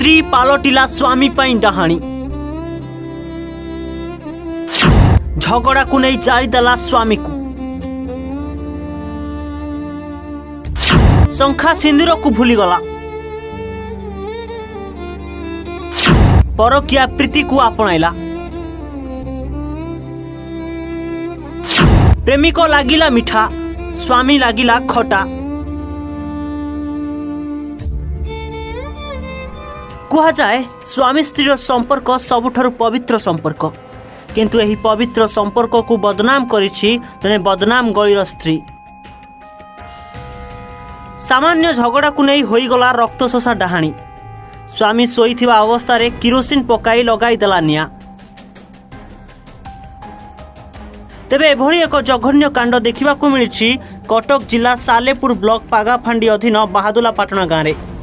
स्त्री पालटिला स्वामी पई डहाणी। झगड़ा को नहीं जारीदेला स्वामी को। शंखा सिंदूर को भूलीगला। परकिया प्रीति को आपणाइला। प्रेमी को लागिला मिठा, स्वामी लागिला खटा। कहा जाए स्वामी स्त्री संपर्क सबुठारु पवित्र संपर्क, किंतु यही पवित्र संपर्क को बदनाम करिछि जने बदनाम गलीर स्त्री। सामान्य झगड़ा को नहीं होईगला रक्तशोषा डाहाणी। स्वामी शोईथिबा अवस्था रे किरोसिन पकाई लगाई देला निया। तेबे एभली एक जघन्य कांड देखिबा को मिलिछि कटक जिला सालेपुर ब्लॉक पागाफांडी अधीन बाहादुला पाटना गाँव में।